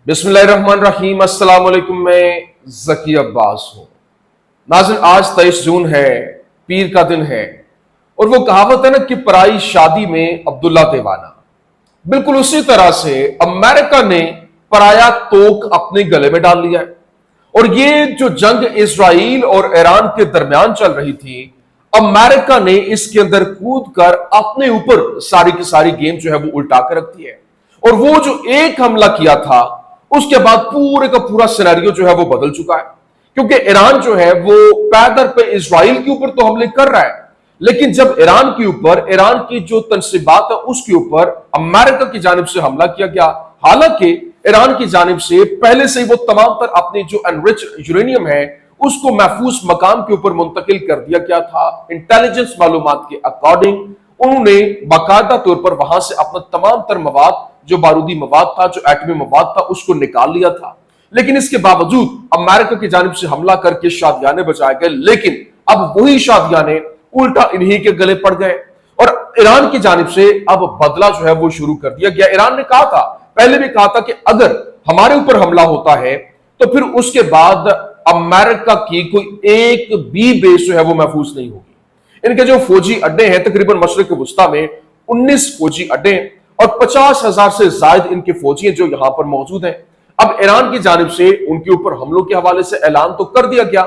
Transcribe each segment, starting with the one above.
बिस्मिल्लाहिर्रहमानिर्रहीम। अस्सलाम वालेकुम। मैं ज़की अब्बास हूँ। नाज़रीन, आज 23 जून है, पीर का दिन है, और वो कहावत है ना कि पराई शादी में अब्दुल्ला दीवाना। बिल्कुल उसी तरह से अमेरिका ने पराया तोक अपने गले में डाल लिया है। और ये जो जंग इजराइल और ईरान के दरमियान चल रही थी, अमेरिका ने इसके अंदर कूद कर अपने ऊपर सारी की सारी गेम जो है वो उल्टा कर रख दी है। और वो जो एक हमला किया था, उसके बाद पूरे का पूरा सिनेरियो जो है वो बदल चुका है। क्योंकि ईरान जो है वो पैदर पे इजराइल के ऊपर तो हमले कर रहा है, लेकिन जब ईरान के ऊपर, ईरान की जो तनसीबात है उसके ऊपर अमेरिका की जानिब से हमला किया गया। हालांकि ईरान की जानिब से पहले से ही वो तमाम तर अपनी जो एनरिच यूरेनियम है उसको महफूज मकाम के ऊपर मुंतकिल कर दिया गया था। इंटेलिजेंस मालूमात के अकॉर्डिंग उन्होंने बाकायदा तौर पर वहां से अपना तमाम तर मवाद, जो बारूदी मवाद था, जो एटमी मवाद था, उसको निकाल लिया था। लेकिन इसके बावजूद अमेरिका की जानिब से हमला करके शादियाने बचाए गए, लेकिन अब वही शादियाने उल्टा इन्हीं के गले पड़ गए। और ईरान की जानिब से अब बदला जो है वो शुरू कर दिया गया। ईरान ने कहा था, पहले भी कहा था कि अगर हमारे ऊपर हमला होता है तो फिर उसके बाद अमेरिका की कोई एक भी बेस जो है वो महफूज नहीं होगी। इनके जो फौजी अड्डे हैं, तकरीबन मशरिक वुस्ता में 19 फौजी अड्डे और 50,000 से ज्यादा इनके फौजी हैं जो यहां पर मौजूद हैं। अब ईरान की जानिब से उनके ऊपर हमलों के हवाले से ऐलान तो कर दिया गया।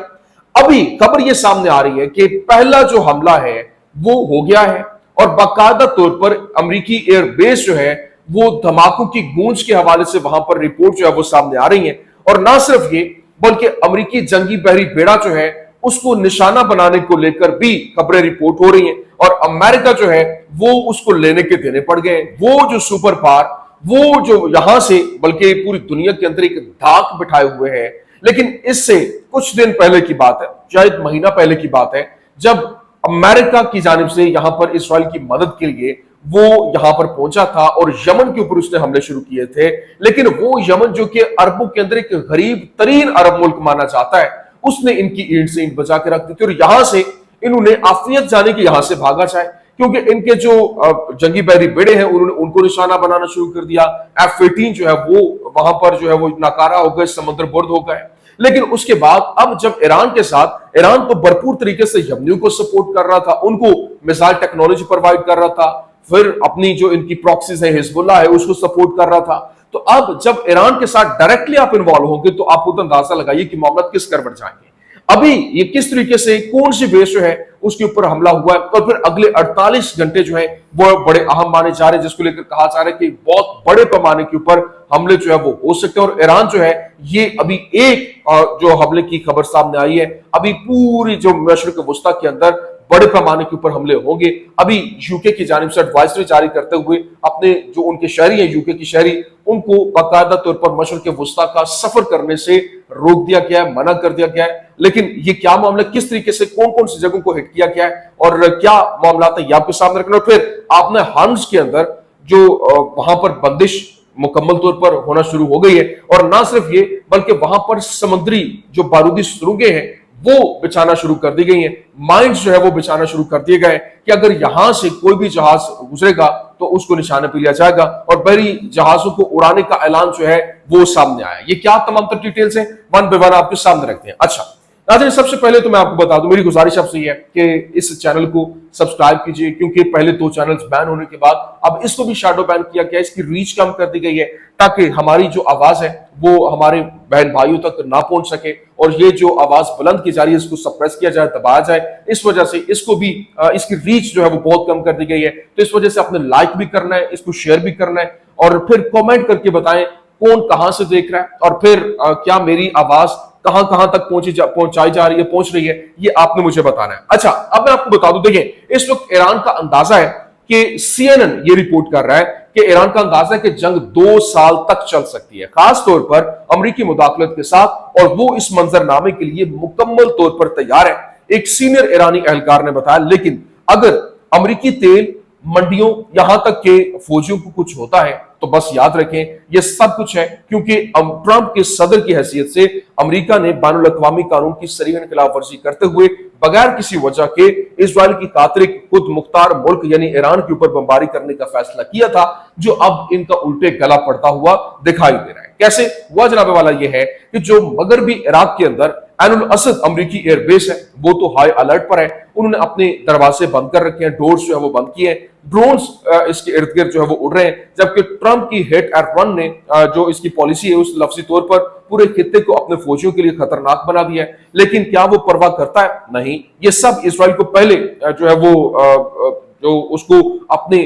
अभी खबर यह सामने आ रही है कि पहला जो हमला है वो हो गया है, और बाकायदा तौर पर अमेरिकी एयरबेस जो है वो धमाकों की गूंज के हवाले से वहां पर रिपोर्ट जो है वो सामने आ रही है। और ना सिर्फ ये, बल्कि अमेरिकी जंगी बहरी बेड़ा जो है उसको निशाना बनाने को लेकर भी खबरें रिपोर्ट हो रही हैं। और अमेरिका जो है वो उसको लेने के देने पड़ गए। वो जो सुपर पावर, वो जो यहां से बल्कि पूरी दुनिया के अंदर एक धाक बिठाए हुए हैं। लेकिन इससे कुछ दिन पहले की बात है, शायद महीना पहले की बात है, जब अमेरिका की जानिब से यहां पर इसराइल की मदद के लिए वो यहां पर पहुंचा था और यमन के ऊपर उसने हमले शुरू किए थे। लेकिन वो यमन जो कि अरबों के अंदर एक गरीब तरीन अरब मुल्क माना जाता है, उसने इनकी ईंट से ईंट बचा के रख दी थी। और यहां से इन्होंने आफियत जाने की यहां से भागा जाए, क्योंकि इनके जो जंगी बहरी बेड़े हैं उन्होंने उनको निशाना बनाना शुरू कर दिया। F-18 जो है वो वहां पर जो है वो नाकारा हो गए, समुद्र बुर्द हो गए। लेकिन उसके बाद अब जब ईरान के साथ, ईरान तो भरपूर तरीके से यमनियों को सपोर्ट कर रहा था, उनको मिसाइल टेक्नोलॉजी प्रोवाइड कर रहा था, फिर अपनी जो इनकी प्रॉक्सीज है, हिजबुल्लाह है, उसको सपोर्ट कर रहा था। तो अब जब ईरान के साथ डायरेक्टली आप इन्वॉल्व होंगे तो आप खुद अंदाजा लगाइए कि मामला किस करवट जाएंगे। अभी ये किस तरीके से, कौन सी बेस जो है उसके ऊपर हमला हुआ है, और फिर अगले 48 घंटे जो है वो बड़े अहम माने जा रहे हैं, जिसको लेकर कहा जा रहा है कि बहुत बड़े पैमाने के ऊपर हमले जो है वो हो सकते हैं। और ईरान जो है ये अभी एक जो हमले की खबर सामने आई है, अभी पूरी जो मशरिक वुस्ता के अंदर बड़े पैमाने के ऊपर हमले होंगे। अभी यूके की जानिब से एडवाइजरी जारी करते हुए अपने जो उनके शहरी हैं, यूके की शहरी, उनको बाकायदा तौर पर मशरिक वुस्ता का सफर करने से रोक दिया गया है, मना कर दिया गया है। लेकिन ये क्या मामला, किस तरीके से, कौन कौन सी जगहों को हिट किया गया है और क्या मामला है, ये आपके सामने रखना। फिर आपने हम्स के अंदर जो वहां पर बंदिश मुकम्मल तौर पर होना शुरू हो गई है, और ना सिर्फ ये बल्कि वहां पर समुद्री जो बारूदी सुरंगें हैं वो बिछाना शुरू कर दी गई हैं। माइंस जो है वो बिछाना शुरू कर दिए गए कि अगर यहां से कोई भी जहाज गुजरेगा तो उसको निशाने पर लिया जाएगा, और बड़ी जहाजों को उड़ाने का ऐलान जो है वो सामने आया। ये क्या तमाम तर डिटेल्स हैं, वन बाय वन आपके सामने रखते हैं। अच्छा नाज़रीन, सबसे पहले तो मैं आपको बता दूं, मेरी गुजारिश आपसे ये है कि इस चैनल को सब्सक्राइब कीजिए, क्योंकि पहले 2 चैनल्स बैन होने के बाद अब इसको भी शैडो बैन किया गया, इसकी रीच कम कर दी गई है, ताकि हमारी जो आवाज है वो हमारे बहन भाइयों तक ना पहुंच सके, और ये जो आवाज बुलंद की जा रही है इसको सप्रेस किया जाए, दबाया जाए। इस वजह से इसको भी इसकी रीच जो है वो बहुत कम कर दी गई है। तो इस वजह से आपने लाइक भी करना है, इसको शेयर भी करना है, और फिर कॉमेंट करके बताएं कौन कहां से देख रहा है, और फिर क्या मेरी आवाज कहां कहां तक पहुंचाई जा रही है, पहुंच रही है, ये आपने मुझे बताना है। अच्छा, अब मैं आपको बता दूं, देखिए इस वक्त ईरान का अंदाजा है कि CNN ये रिपोर्ट कर रहा है कि ईरान का अंदाजा है कि जंग 2 साल तक चल सकती है, खास तौर पर अमेरिकी मुदाखलत के साथ, और वो इस मंजरनामे के लिए मुकम्मल तौर पर तैयार है, एक सीनियर ईरानी एहलकार ने बताया। लेकिन अगर अमेरिकी तेल मंडियों, यहां तक के फौजियों को कुछ होता है تو بس یاد رکھیں یہ سب کچھ ہے کیونکہ ٹرمپ کے صدر کی حیثیت سے امریکہ نے بین الاقوامی قانون کی صریحاً خلاف ورزی کرتے ہوئے بغیر کسی وجہ کے اسرائیل کی قاطر خود مختار ملک یعنی ایران کے اوپر بمباری کرنے کا فیصلہ کیا تھا، جو اب ان کا الٹے گلا پڑتا ہوا دکھائی دے رہا ہے۔ کیسے ہوا جناب والا؟ یہ ہے کہ جو مغربی عراق کے اندر عین الاسد امریکی ایئر بیس ہے وہ تو ہائی الرٹ پر ہے، انہوں نے اپنے دروازے بند کر رکھے ہیں، ڈورز جو ہے وہ بند کیے ہیں، ڈرونز اس کے ارد گرد جو ہے وہ اڑ رہے ہیں، جبکہ ٹرمپ کی ہٹ اینڈ رن نے جو اس کی پالیسی ہے اس لفظی طور پر پورے خطے کو اپنے فوجیوں کے لیے خطرناک بنا دیا ہے۔ لیکن کیا وہ پرواہ کرتا ہے؟ نہیں، یہ سب اسرائیل کو پہلے جو ہے وہ جو اس کو اپنے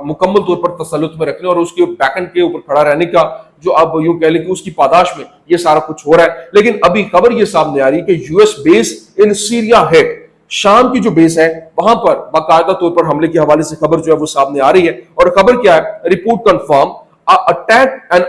مکمل طور پر تسلط میں رکھنے اور اس کے بیک اینڈ کے اوپر کھڑا رہنے کا جو اب یوں کہہ لیں کہ اس کی پاداش میں یہ سارا کچھ ہو رہا ہے۔ لیکن ابھی خبر یہ سامنے آ رہی ہے کہ U S base in Syria ہے، شام کی جو بیس ہے وہاں پر باقاعدہ طور پر حملے کے حوالے سے خبر جو ہے وہ سامنے آ رہی ہے، اور خبر کیا ہے؟ Report confirm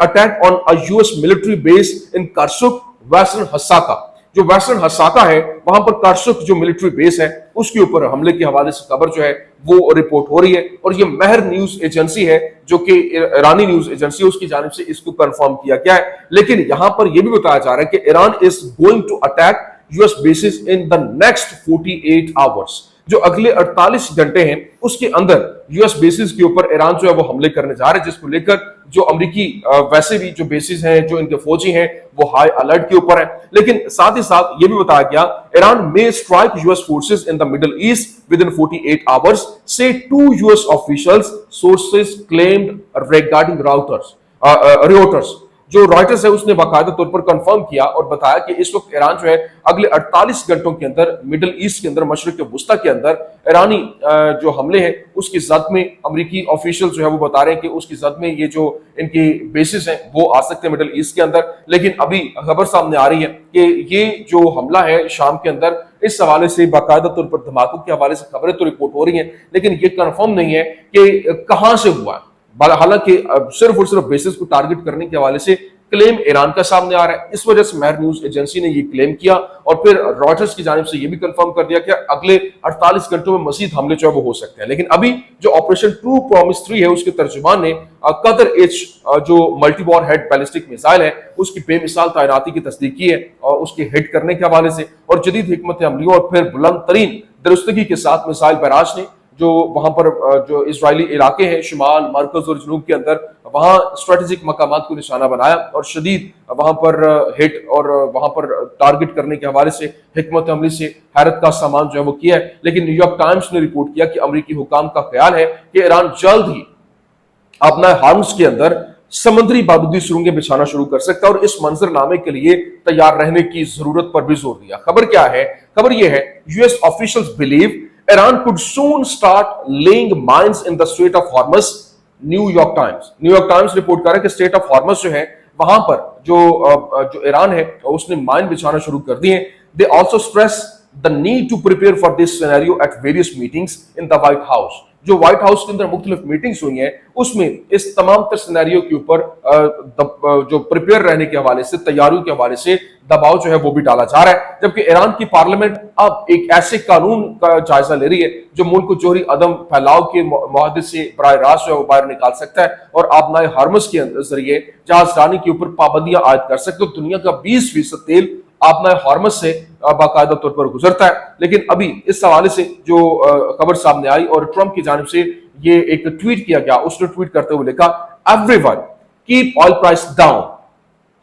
attack on a US military base in Karsuk, western Hasakah. جو ویسٹرن ہساکا ہے وہاں پر کارسک جو ملٹری بیس ہے اس کے اوپر حملے کے حوالے سے خبر جو ہے وہ رپورٹ ہو رہی ہے، اور یہ مہر نیوز ایجنسی ہے جو کہ ایرانی نیوز ایجنسی ہے، اس کی جانب سے اس کو کنفرم کیا گیا ہے۔ لیکن یہاں پر یہ بھی بتایا جا رہا ہے کہ Iran is going to attack US bases in the next 48 hours، جو اگلے 48 گھنٹے ہیں اس کے اندر US بیسز کے اوپر ایران جو ہے وہ حملے کرنے جا رہے ہیں، جس کو لے کر جو امریکی ویسے بھی جو بیسز ہیں جو ان کے فوجی ہیں وہ ہائی الرٹ کے اوپر ہیں۔ لیکن ساتھ ہی ساتھ یہ بھی بتایا گیا Iran may strike US forces in the Middle East within 48 hours, say 2 US officials, sources claimed regarding Reuters۔ جو رائٹرز ہے اس نے باقاعدہ طور پر کنفرم کیا اور بتایا کہ اس وقت ایران جو ہے اگلے 48 گھنٹوں کے اندر مڈل ایسٹ کے اندر، مشرق وسطیٰ کے اندر ایرانی جو حملے ہیں اس کی زد میں امریکی آفیشل جو ہے وہ بتا رہے ہیں کہ اس کی زد میں یہ جو ان کی بیسز ہیں وہ آ سکتے ہیں مڈل ایسٹ کے اندر۔ لیکن ابھی خبر سامنے آ رہی ہے کہ یہ جو حملہ ہے شام کے اندر، اس حوالے سے باقاعدہ طور پر دھماکوں کے حوالے سے خبریں تو رپورٹ ہو رہی ہیں، لیکن یہ کنفرم نہیں ہے کہ کہاں سے ہوا ہے۔ حالانکہ صرف اور صرف بیسز کو ٹارگٹ کرنے کے حوالے سے کلیم ایران کا سامنے آ رہا ہے، اس وجہ سے مہر نیوز ایجنسی نے یہ کلیم کیا، اور پھر رائٹرز کی جانب سے یہ بھی کنفرم کر دیا کہ اگلے 48 گھنٹوں میں مزید حملے جو ہے وہ ہو سکتے ہیں۔ لیکن ابھی جو آپریشن ٹرو پرومس 3 ہے اس کے ترجمان نے قطر ایچ جو multi war had ballistic missile ہے اس کی بے مثال تعیناتی کی تصدیق کی ہے، اور اس کے ہٹ کرنے کے حوالے سے اور جدید حکمت عملیوں اور پھر بلند ترین درستگی کے ساتھ میزائل بیراج نے جو وہاں پر جو اسرائیلی علاقے ہیں شمال، مرکز اور جنوب کے اندر، وہاں اسٹریٹجک مقامات کو نشانہ بنایا اور شدید وہاں پر ہٹ اور وہاں پر ٹارگٹ کرنے کے حوالے سے حکمت عملی سے حیرت کا سامان جو ہے وہ کیا ہے۔ لیکن نیو یارک ٹائمز نے رپورٹ کیا کہ امریکی حکام کا خیال ہے کہ ایران جلد ہی اپنا ہارمز کے اندر سمندری بارودی سرنگیں بچھانا شروع کر سکتا ہے، اور اس منظر نامے کے لیے تیار رہنے کی ضرورت پر بھی زور دیا۔ خبر کیا ہے؟ خبر یہ ہے US officials believe Iran could soon start laying mines in the Strait of Hormuz. New York Times report کر رہا ہے کہ اسٹریٹ آف ہارمز جو ہے وہاں پر جو ایران ہے اس نے مائن بچھانا شروع کر دی ہیں۔ They also stress the need to prepare for this scenario at various meetings in the White House۔ جو وائٹ ہاؤس کے اندر مختلف میٹنگز ہوئی ہیں اس میں اس تمام تر سینیریو کے اوپر جو پریپیئر رہنے کے حوالے سے، تیاریوں کے حوالے سے دباؤ جو ہے وہ بھی ڈالا جا رہا ہے۔ جبکہ ایران کی پارلیمنٹ اب ایک ایسے قانون کا جائزہ لے رہی ہے جو ملک کو جوہری عدم پھیلاؤ کے معاہدے سے براہ راست جو ہے وہ باہر نکال سکتا ہے، اور آبنائے ہارمز کے ذریعے جہاز رانی کے اوپر پابندیاں عائد کر سکتے ہو۔ دنیا کا 20% تیل آبنائے ہارمز سے باقاعدہ طور پر گزرتا ہے۔ لیکن ابھی اس حوالے سے جو خبر سامنے آئی اور ٹرمپ کی جانب سے یہ ایک ٹویٹ کیا گیا، اس نے ٹویٹ کرتے ہوئے لکھا everyone keep oil price down.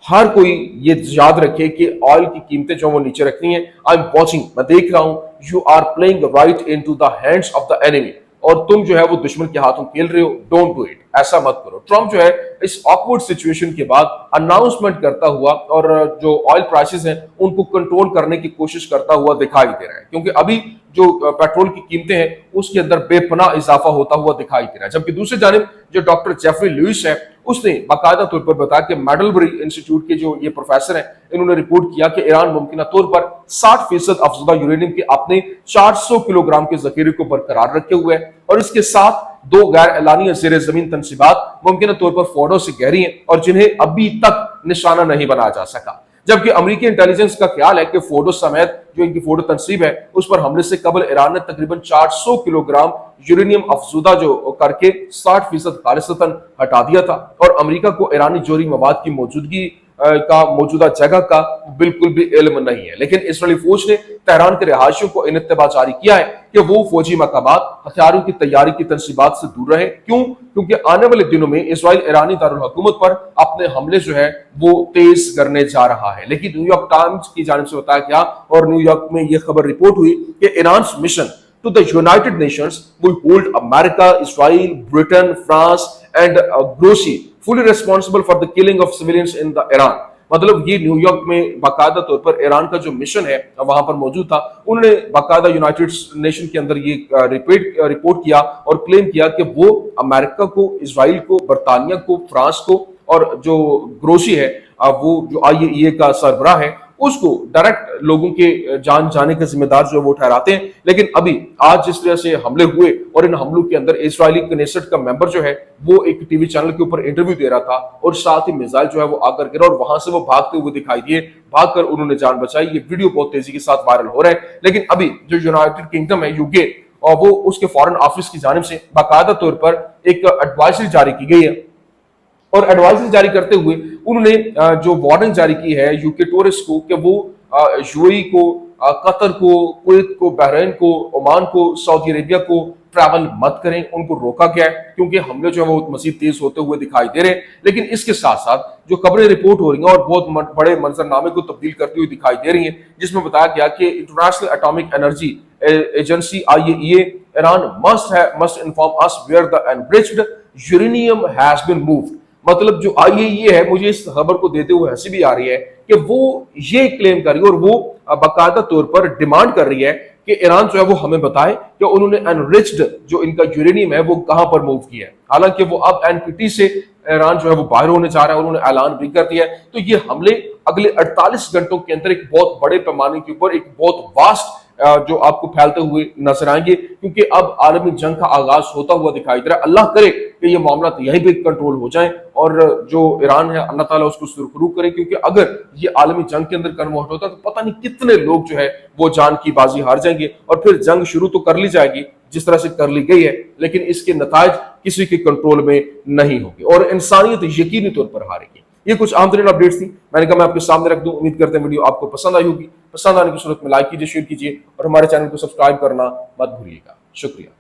ہر کوئی یہ یاد رکھے کہ آئل کی قیمتیں جو وہ نیچے رکھنی ہیں۔ آئی ایم واچنگ، میں دیکھ رہا ہوں، you are playing right into the hands of the enemy, اور تم جو ہے وہ دشمن کے ہاتھوں کھیل رہے ہو، ڈونٹ ڈو اٹ، ایسا مت کرو۔ ٹرمپ جو ہے اس آکورڈ سچویشن کے بعد اناؤنسمنٹ کرتا ہوا اور جو آئل پرائسز ہیں ان کو کنٹرول کرنے کی کوشش کرتا ہوا دکھائی دے رہا ہے، کیونکہ ابھی جو پیٹرول کی قیمتیں ہیں اس کے اندر بے پناہ اضافہ ہوتا ہوا دکھائی دے رہا ہے۔ جبکہ دوسری جانب جو ڈاکٹر جیفری لوئس ہے اس نے باقاعدہ طور پر بتایا کہ میڈلبری انسٹیٹیوٹ کے جو یہ پروفیسر ہیں انہوں نے رپورٹ کیا کہ ایران ممکنہ طور پر 60% افزودہ یورینیم کے اپنے 400 کلو گرام کے ذخیرے کو برقرار رکھے ہوئے ہیں، اور اس کے ساتھ 2 غیر اعلانیہ زیر زمین تنصیبات ممکنہ طور پر فورڈوں سے گہری ہیں اور جنہیں ابھی تک نشانہ نہیں بنایا جا سکا۔ जबकि अमेरिकी इंटेलिजेंस का ख्याल है कि फोर्डो समेत जो इनकी फोर्डो तंसीब है उस पर हमले से कबल ईरान ने तकरीबन 400 किलोग्राम यूरेनियम अफजूदा जो करके 60% खालिसतन हटा दिया था। और अमेरिका को ईरानी जोहरी मवाद की मौजूदगी का मौजूदा जगह का बिल्कुल भी इल्म नहीं है। लेकिन इसराइली फौज ने तेहरान के रिहायशियों को इत्तबा जारी किया है कि वो फौजी मकामात हथियारों की तैयारी की तंसीबात से दूर रहे। क्यों? क्योंकि आने वाले दिनों में इसराइल ईरानी दारुल हुकूमत पर अपने हमले जो है वो तेज करने जा रहा है। लेकिन न्यूयॉर्क टाइम्स की जानिब से बताया गया और न्यूयॉर्क में यह खबर रिपोर्ट हुई कि Iran mission to the United Nations will hold America, Israel, Britain, France and Russia fully responsible for the killing of civilians in the Iran। मतलब ये न्यूयॉर्क में बाकायदा तौर पर ईरान का जो मिशन है वहां पर मौजूद था, उन्होंने बाकायदा यूनाइटेड नेशन के अंदर ये रिपोर्ट किया और क्लेम किया कि वो अमेरिका को, इसराइल को, बरतानिया को, फ्रांस को और जो ग्रोसी है वो जो IAEA का सरबराह है उसको डायरेक्ट लोगों के जान जाने के जिम्मेदार जो वो ठहराते हैं। लेकिन अभी आज जिस तरह से हमले हुए और इन हमलों के अंदर इजरायली कनेसेट का मेंबर जो है वो एक टीवी चैनल के ऊपर इंटरव्यू दे रहा था और साथ ही मिसाइल जो है वो आकर गिरा और वहां से वो भागते हुए दिखाई दिए, भागकर उन्होंने जान बचाई। ये वीडियो बहुत तेजी के साथ वायरल हो रहा है। लेकिन अभी जो यूनाइटेड किंगडम है, यूके, और वो उसके फॉरेन ऑफिस की जानिब से बाकायदा तौर पर एक एडवाइजरी जारी की गई है और एडवाइजरी जारी करते हुए उन्होंने जो वार्निंग जारी की है यूके टूरिस्ट को कि वो यूएई को, कतर को, कुवैत को, बहरीन को, ओमान को, सऊदी अरेबिया को ट्रैवल मत करें। उनको रोका गया है क्योंकि हमले जो है वो मजीद तेज होते हुए दिखाई दे रहे हैं। लेकिन इसके साथ साथ जो खबरें रिपोर्ट हो रही हैं और बहुत बड़े मंजरनामे को तब्दील करती हुई दिखाई दे रही हैं, जिसमें बताया गया कि international atomic energy agency IAEA Iran must inform us where the enriched uranium has been moved. मतलब जो IAEA है, मुझे इस खबर को देते हुए हंसी भी आ रही है कि वो ये क्लेम कर रही है और वो बाकायदा तौर पर डिमांड कर रही है कि ईरान जो है वो हमें बताए कि उन्होंने एनरिच्ड जो इनका यूरेनियम है वो कहां पर मूव किया है। हालांकि वो अब NPT से ईरान जो है वो बाहर होने जा रहा है, उन्होंने ऐलान भी कर दिया है। तो ये हमले अगले 48 घंटों के अंदर एक बहुत बड़े पैमाने के ऊपर एक बहुत वास्ट जो आपको फैलते हुए नजर आएंगे, क्योंकि अब आलमी जंग का आगाज होता हुआ दिखाई दे रहा है। अल्लाह करे कि ये मामला यहीं पे कंट्रोल हो जाए और जो ईरान है अल्लाह ताला उसको सुरखरू करे, क्योंकि अगर ये आलमी जंग के अंदर कन्वर्ट होता तो पता नहीं कितने लोग जो है वो जान की बाजी हार जाएंगे और फिर जंग शुरू तो कर ली जाएगी जिस तरह से कर ली गई है, लेकिन इसके नतायज किसी के कंट्रोल में नहीं होगी और इंसानियत यकीनी तौर पर हारेगी। ये कुछ आम तरीन अपडेट्स थी, मैंने कहा मैं आपके सामने रख दूं। उम्मीद करते हैं वीडियो आपको पसंद आई होगी। पसंद आने की सूरत में लाइक कीजिए, शेयर कीजिए और हमारे चैनल को सब्सक्राइब करना मत भूलिएगा। शुक्रिया।